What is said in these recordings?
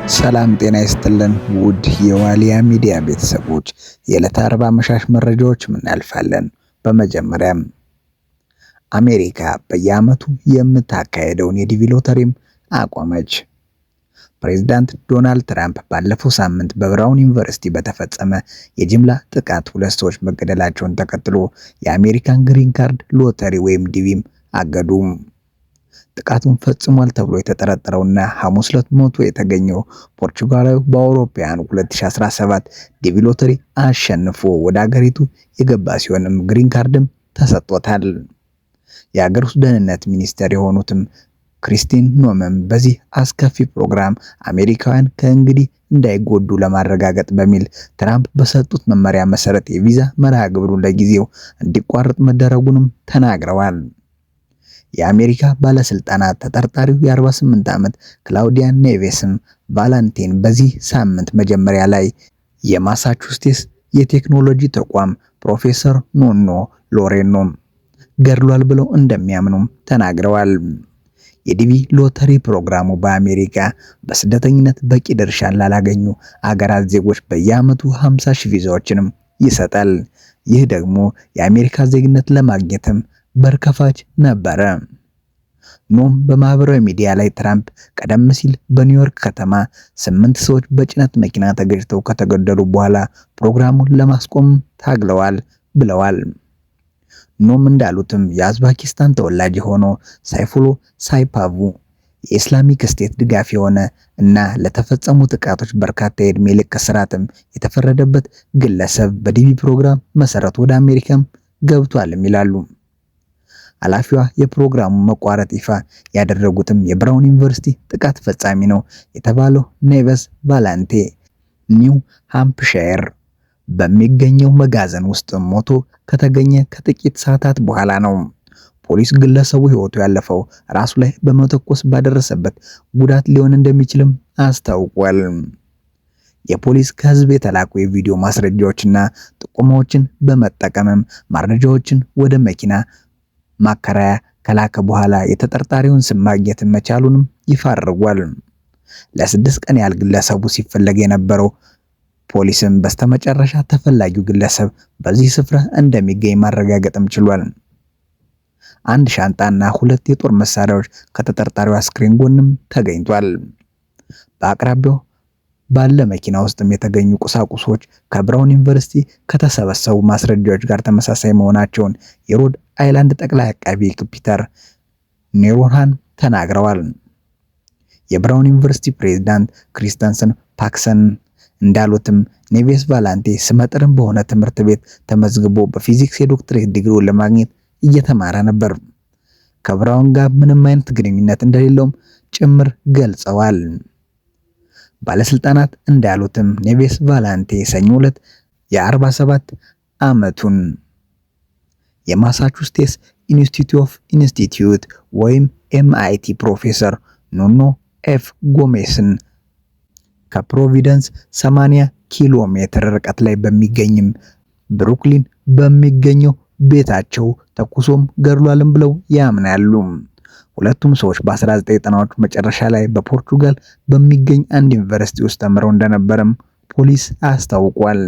ሰላም ጤና ይስጥልን ውድ የዋሊያ ሚዲያ ቤተሰቦች የዕለተ ዓርብ አመሻሽ መረጃዎች እናልፋለን። በመጀመሪያም አሜሪካ በየዓመቱ የምታካሄደውን የዲቪ ሎተሪም አቆመች። ፕሬዝዳንት ዶናልድ ትራምፕ ባለፈው ሳምንት በብራውን ዩኒቨርሲቲ በተፈጸመ የጅምላ ጥቃት 2 ሰዎች መገደላቸውን ተከትሎ የአሜሪካን ግሪን ካርድ ሎተሪ ወይም ዲቪም አገዱ። ጥቃቱን ፈጽሟል ተብሎ የተጠረጠረውና ሐሙስ ዕለት ሞቶ የተገኘው ፖርቹጋላዊ በአውሮፓውያኑ 2017 ዲቪ ሎተሪ አሸንፎ ወደ አገሪቱ የገባ ሲሆንም ግሪን ካርድም ተሰጥቶታል። የአገር ውስጥ ደህንነት ሚኒስትር የሆኑትም ክሪስቲን ኖመም በዚህ አስከፊ ፕሮግራም አሜሪካውያን ከእንግዲህ እንዳይጎዱ ለማረጋገጥ በሚል ትራምፕ በሰጡት መመሪያ መሰረት የቪዛ መርሃ ግብሩን ለጊዜው እንዲቋረጥ መደረጉንም ተናግረዋል። የአሜሪካ ባለስልጣናት ተጠርጣሪው የ48 ዓመት ክላውዲያን ኔቬስም ቫላንቲን በዚህ ሳምንት መጀመሪያ ላይ የማሳቹሴትስ የቴክኖሎጂ ተቋም ፕሮፌሰር ኖኖ ሎሬኖ ገድሏል ብለው እንደሚያምኑም ተናግረዋል። የዲቪ ሎተሪ ፕሮግራሙ በአሜሪካ በስደተኝነት በቂ ድርሻ ላላገኙ አገራት ዜጎች በየዓመቱ 50,000 ቪዛዎችንም ይሰጣል። ይህ ደግሞ የአሜሪካ ዜግነት ለማግኘትም በር ከፋች ነበረ። ኖም በማህበራዊ ሚዲያ ላይ ትራምፕ ቀደም ሲል በኒውዮርክ ከተማ 8 ሰዎች በጭነት መኪና ተገጭተው ከተገደሉ በኋላ ፕሮግራሙን ለማስቆም ታግለዋል ብለዋል። ኖም እንዳሉትም የኡዝቤኪስታን ተወላጅ የሆነው ሳይፉሎ ሳይፓቩ የኢስላሚክ ስቴት ድጋፍ የሆነ እና ለተፈጸሙ ጥቃቶች በርካታ የዕድሜ ልክ እስራትም የተፈረደበት ግለሰብ በዲቪ ፕሮግራም መሰረት ወደ አሜሪካም ገብቷልም ይላሉ። ኃላፊዋ የፕሮግራሙ መቋረጥ ይፋ ያደረጉትም የብራውን ዩኒቨርሲቲ ጥቃት ፈጻሚ ነው የተባለው ኔቬስ ቫላንቴ ኒው ሃምፕሻየር በሚገኘው መጋዘን ውስጥ ሞቶ ከተገኘ ከጥቂት ሰዓታት በኋላ ነው። ፖሊስ ግለሰቡ ሕይወቱ ያለፈው ራሱ ላይ በመተኮስ ባደረሰበት ጉዳት ሊሆን እንደሚችልም አስታውቋል። የፖሊስ ከህዝብ የተላኩ የቪዲዮ ማስረጃዎችና ጥቆማዎችን በመጠቀምም መረጃዎችን ወደ መኪና ማከራያ ከላከ በኋላ የተጠርጣሪውን ስም ማግኘት መቻሉንም ይፋ አድርጓል። ለ6 ቀን ያህል ግለሰቡ ሲፈለግ የነበረው ፖሊስም በስተመጨረሻ ተፈላጊው ግለሰብ በዚህ ስፍራ እንደሚገኝ ማረጋገጥም ችሏል። አንድ ሻንጣና 2 የጦር መሳሪያዎች ከተጠርጣሪው አስክሬን ጎንም ተገኝቷል። በአቅራቢያው ባለ መኪና ውስጥም የተገኙ ቁሳቁሶች ከብራውን ዩኒቨርሲቲ ከተሰበሰቡ ማስረጃዎች ጋር ተመሳሳይ መሆናቸውን የሮድ አይላንድ ጠቅላይ አቃቢ ፒተር ኔሮሃን ተናግረዋል። የብራውን ዩኒቨርሲቲ ፕሬዝዳንት ክሪስተንሰን ፓክሰን እንዳሉትም ኔቬስ ቫላንቴ ስመጥርም በሆነ ትምህርት ቤት ተመዝግቦ በፊዚክስ የዶክትሬት ዲግሪውን ለማግኘት እየተማረ ነበር። ከብራውን ጋር ምንም አይነት ግንኙነት እንደሌለውም ጭምር ገልጸዋል። ባለስልጣናት እንዳሉትም ኔቬስ ቫላንቴ ሰኞ ዕለት የ47 ዓመቱን የማሳቹሴትስ ኢንስቲትዩት ወይም MIT ፕሮፌሰር ኖኖ ኤፍ ጎሜስን ከፕሮቪደንስ 80 ኪሎ ሜትር ርቀት ላይ በሚገኝም ብሩክሊን በሚገኘው ቤታቸው ተኩሶም ገድሏልም ብለው ያምናሉ። ሁለቱም ሰዎች በ1990ዎቹ መጨረሻ ላይ በፖርቹጋል በሚገኝ አንድ ዩኒቨርሲቲ ውስጥ ተምረው እንደነበረም ፖሊስ አስታውቋል።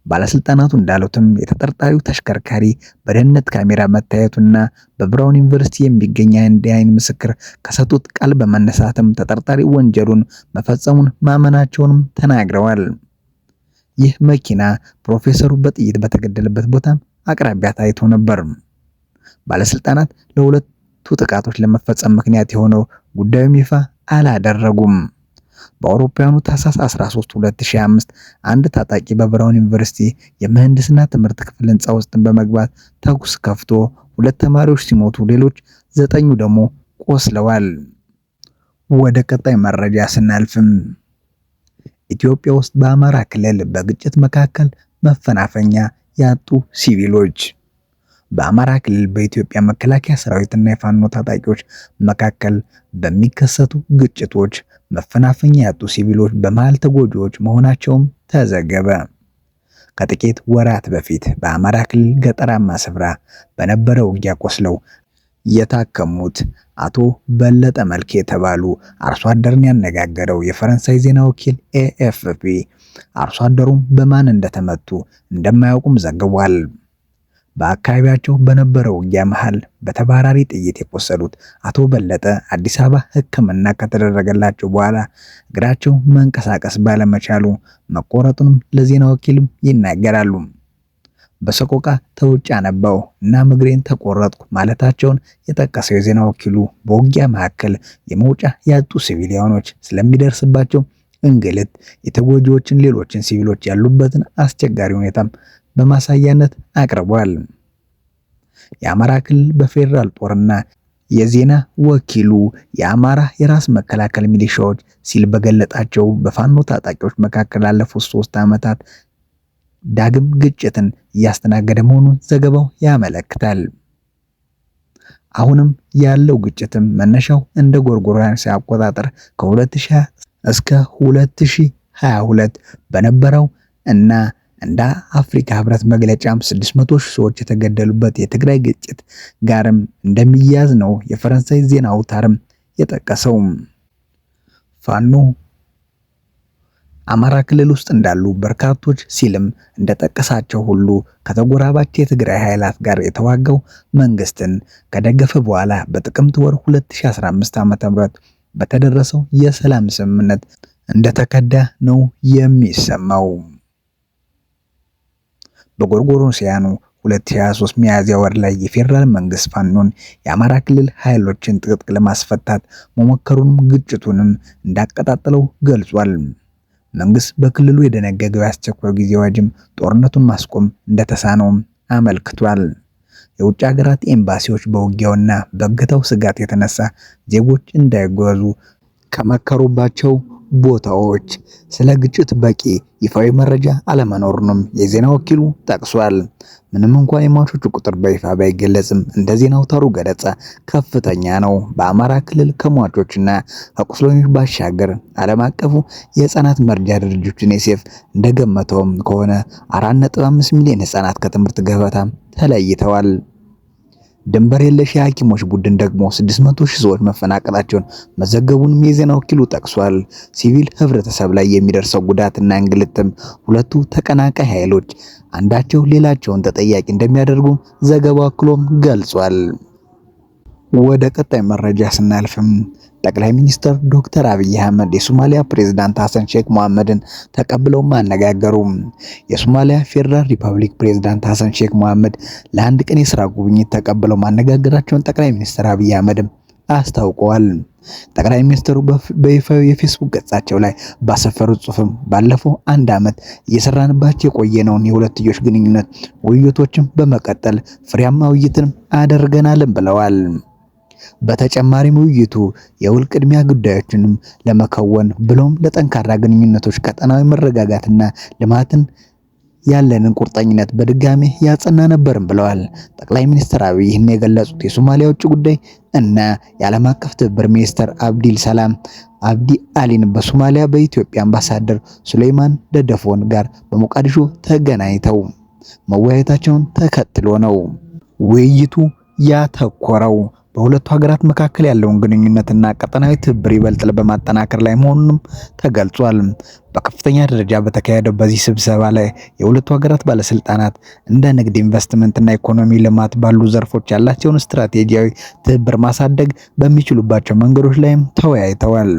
ባለስልጣናቱ እንዳሉትም የተጠርጣሪው ተሽከርካሪ በደህንነት ካሜራ መታየቱና በብራውን ዩኒቨርሲቲ የሚገኝ አንድ የዓይን ምስክር ከሰጡት ቃል በመነሳትም ተጠርጣሪ ወንጀሉን መፈጸሙን ማመናቸውንም ተናግረዋል። ይህ መኪና ፕሮፌሰሩ በጥይት በተገደለበት ቦታም አቅራቢያ ታይቶ ነበር። ባለስልጣናት ለሁለቱ ጥቃቶች ለመፈጸም ምክንያት የሆነው ጉዳዩም ይፋ አላደረጉም። በአውሮፓውያኑ ታህሳስ 13 2005 አንድ ታጣቂ በብራውን ዩኒቨርሲቲ የምህንድስና ትምህርት ክፍል ህንፃ ውስጥ በመግባት ተኩስ ከፍቶ 2 ተማሪዎች ሲሞቱ ሌሎች 9 ደግሞ ቆስለዋል። ወደ ቀጣይ መረጃ ስናልፍም ኢትዮጵያ ውስጥ በአማራ ክልል በግጭት መካከል መፈናፈኛ ያጡ ሲቪሎች በአማራ ክልል በኢትዮጵያ መከላከያ ሰራዊትና የፋኖ ታጣቂዎች መካከል በሚከሰቱ ግጭቶች መፈናፈኛ ያጡ ሲቪሎች በመሃል ተጎጂዎች መሆናቸውም ተዘገበ። ከጥቂት ወራት በፊት በአማራ ክልል ገጠራማ ስፍራ በነበረው ውጊያ ቆስለው የታከሙት አቶ በለጠ መልክ የተባሉ አርሶ አደርን ያነጋገረው የፈረንሳይ ዜና ወኪል ኤኤፍፒ አርሶ አደሩም በማን እንደተመቱ እንደማያውቁም ዘግቧል። በአካባቢያቸው በነበረው ውጊያ መሃል በተባራሪ ጥይት የቆሰሉት አቶ በለጠ አዲስ አበባ ሕክምና ከተደረገላቸው በኋላ እግራቸው መንቀሳቀስ ባለመቻሉ መቆረጡንም ለዜና ወኪልም ይናገራሉ። በሰቆቃ ተውጫ ነባው እና እግሬን ተቆረጥኩ ማለታቸውን የጠቀሰው የዜና ወኪሉ በውጊያ መካከል የመውጫ ያጡ ሲቪሊያኖች ስለሚደርስባቸው እንግልት የተጎጂዎችን ሌሎችን ሲቪሎች ያሉበትን አስቸጋሪ ሁኔታም በማሳያነት አቅርቧል። የአማራ ክልል በፌዴራል ጦርና የዜና ወኪሉ የአማራ የራስ መከላከል ሚሊሻዎች ሲል በገለጣቸው በፋኖ ታጣቂዎች መካከል ላለፉት 3 ዓመታት ዳግም ግጭትን እያስተናገደ መሆኑን ዘገባው ያመለክታል። አሁንም ያለው ግጭትም መነሻው እንደ ጎርጎሮሳውያን አቆጣጠር ከ2020 እስከ 2022 በነበረው እና እንደ አፍሪካ ህብረት መግለጫም 600 ሺህ ሰዎች የተገደሉበት የትግራይ ግጭት ጋርም እንደሚያዝ ነው የፈረንሳይ ዜና አውታርም የጠቀሰው። ፋኖ አማራ ክልል ውስጥ እንዳሉ በርካቶች ሲልም እንደጠቀሳቸው ሁሉ ከተጎራባች የትግራይ ኃይላት ጋር የተዋጋው መንግስትን ከደገፈ በኋላ በጥቅምት ወር 2015 ዓ.ም በተደረሰው የሰላም ስምምነት እንደተከዳ ነው የሚሰማው። በጎርጎሮሳውያኑ 2023 ሚያዝያ ወር ላይ የፌዴራል መንግስት ፋኖን የአማራ ክልል ኃይሎችን ትጥቅ ለማስፈታት መሞከሩንም ግጭቱንም እንዳቀጣጠለው ገልጿል። መንግስት በክልሉ የደነገገው የአስቸኳይ ጊዜ አዋጅም ጦርነቱን ማስቆም እንደተሳነውም አመልክቷል። የውጭ ሀገራት ኤምባሲዎች በውጊያውና በእገታው ስጋት የተነሳ ዜጎች እንዳይጓዙ ከመከሩባቸው ቦታዎች ስለ ግጭት በቂ ይፋዊ መረጃ አለመኖሩንም የዜና ወኪሉ ጠቅሷል። ምንም እንኳን የሟቾቹ ቁጥር በይፋ ባይገለጽም እንደ ዜና አውታሩ ገለጻ ከፍተኛ ነው። በአማራ ክልል ከሟቾችና ከቁስለኞች ባሻገር ዓለም አቀፉ የህፃናት መርጃ ድርጅት ዩኒሴፍ እንደገመተውም ከሆነ 4.5 ሚሊዮን ህፃናት ከትምህርት ገበታ ተለይተዋል። ድንበር የለሽ የሐኪሞች ቡድን ደግሞ 600 ሺህ ሰዎች መፈናቀላቸውን መዘገቡንም የዜና ወኪሉ ጠቅሷል። ሲቪል ህብረተሰብ ላይ የሚደርሰው ጉዳትና እንግልትም ሁለቱ ተቀናቃይ ኃይሎች አንዳቸው ሌላቸውን ተጠያቂ እንደሚያደርጉ ዘገባው አክሎም ገልጿል። ወደ ቀጣይ መረጃ ስናልፍም ጠቅላይ ሚኒስትር ዶክተር አብይ አህመድ የሶማሊያ ፕሬዝዳንት ሐሰን ሼክ መሐመድን ተቀብለው ማነጋገሩ። የሶማሊያ ፌዴራል ሪፐብሊክ ፕሬዝዳንት ሐሰን ሼክ መሐመድ ለአንድ ቀን የሥራ ጉብኝት ተቀብለው ማነጋገራቸውን ጠቅላይ ሚኒስትር አብይ አህመድ አስታውቀዋል። ጠቅላይ ሚኒስትሩ በይፋዊ የፌስቡክ ገጻቸው ላይ ባሰፈሩት ጽሑፍም ባለፈው 1 ዓመት እየሰራንባቸው የቆየነውን የሁለትዮሽ ግንኙነት ውይይቶችን በመቀጠል ፍሬያማ ውይይትን አደርገናልን ብለዋል። በተጨማሪም ውይይቱ የውል ቅድሚያ ጉዳዮችንም ለመከወን ብሎም ለጠንካራ ግንኙነቶች ቀጠናዊ መረጋጋትና ልማትን ያለንን ቁርጠኝነት በድጋሚ ያጸና ነበርም ብለዋል። ጠቅላይ ሚኒስትር አብይ ይህን የገለጹት የሶማሊያ ውጭ ጉዳይ እና የዓለም አቀፍ ትብብር ሚኒስትር አብዲል ሰላም አብዲ አሊን በሶማሊያ በኢትዮጵያ አምባሳደር ሱሌይማን ደደፎን ጋር በሞቃዲሾ ተገናኝተው መወያየታቸውን ተከትሎ ነው። ውይይቱ ያተኮረው በሁለቱ ሀገራት መካከል ያለውን ግንኙነትና ቀጠናዊ ትብብር ይበልጥ በማጠናከር ላይ መሆኑንም ተገልጿል። በከፍተኛ ደረጃ በተካሄደው በዚህ ስብሰባ ላይ የሁለቱ ሀገራት ባለስልጣናት እንደ ንግድ፣ ኢንቨስትመንትና ኢኮኖሚ ልማት ባሉ ዘርፎች ያላቸውን ስትራቴጂያዊ ትብብር ማሳደግ በሚችሉባቸው መንገዶች ላይም ተወያይተዋል።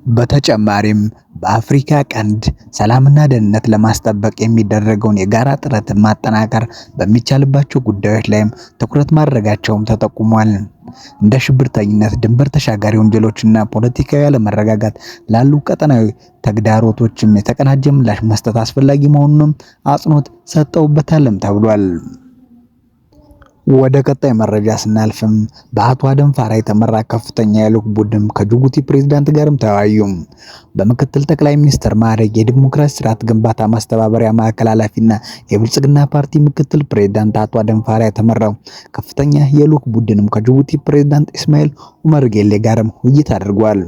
በተጨማሪም በአፍሪካ ቀንድ ሰላምና ደህንነት ለማስጠበቅ የሚደረገውን የጋራ ጥረት ማጠናከር በሚቻልባቸው ጉዳዮች ላይም ትኩረት ማድረጋቸውም ተጠቁሟል። እንደ ሽብርተኝነት፣ ድንበር ተሻጋሪ ወንጀሎችና ፖለቲካዊ አለመረጋጋት ላሉ ቀጠናዊ ተግዳሮቶችም የተቀናጀ ምላሽ መስጠት አስፈላጊ መሆኑንም አጽንኦት ሰጠውበታልም ተብሏል። ወደ ቀጣይ መረጃ ስናልፍም በአቶ አደም ፋራ የተመራ ከፍተኛ የልዑክ ቡድን ከጅቡቲ ፕሬዝዳንት ጋርም ተወያዩ። በምክትል ጠቅላይ ሚኒስትር ማዕረግ የዲሞክራሲ ስርዓት ግንባታ ማስተባበሪያ ማዕከል ኃላፊና የብልጽግና ፓርቲ ምክትል ፕሬዝዳንት አቶ አደም ፋራ የተመራው ከፍተኛ የልዑክ ቡድንም ከጅቡቲ ፕሬዝዳንት ኢስማኤል ኡመር ጌሌ ጋርም ውይይት አድርጓል።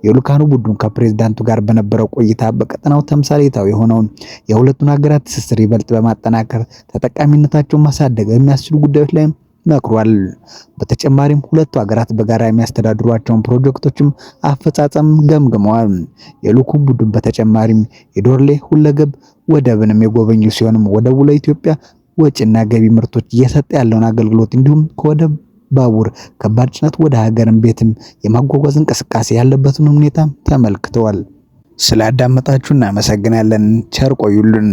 የልዑካኑ ቡድን ከፕሬዝዳንቱ ጋር በነበረው ቆይታ በቀጠናው ተምሳሌታዊ የሆነውን የሁለቱን ሀገራት ትስስር ይበልጥ በማጠናከር ተጠቃሚነታቸውን ማሳደግ የሚያስችሉ ጉዳዮች ላይ መክሯል። በተጨማሪም ሁለቱ ሀገራት በጋራ የሚያስተዳድሯቸውን ፕሮጀክቶችም አፈጻጸም ገምግመዋል። የልዑኩ ቡድን በተጨማሪም የዶርሌ ሁለገብ ወደብንም የጎበኙ ሲሆንም ወደቡ ለኢትዮጵያ ወጪና ገቢ ምርቶች እየሰጠ ያለውን አገልግሎት እንዲሁም ከወደብ ባቡር ከባድ ጭነት ወደ ሀገርም ቤትም የማጓጓዝ እንቅስቃሴ ያለበትን ሁኔታ ተመልክተዋል። ስላዳመጣችሁ እናመሰግናለን። ቸር ቆዩልን።